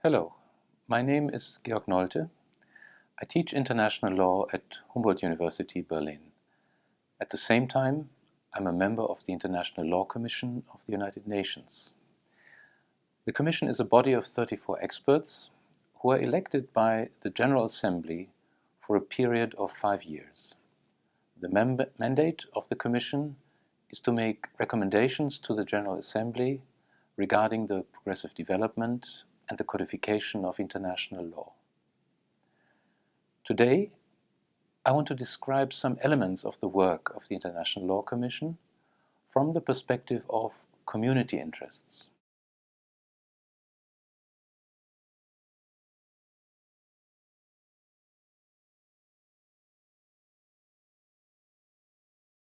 Hello, my name is Georg Nolte. I teach international law at Humboldt University, Berlin. At the same time, I'm a member of the International Law Commission of the United Nations. The Commission is a body of 34 experts who are elected by the General Assembly for a period of 5 years. The mandate of the Commission is to make recommendations to the General Assembly regarding the progressive development and the codification of international law. Today, I want to describe some elements of the work of the International Law Commission from the perspective of community interests.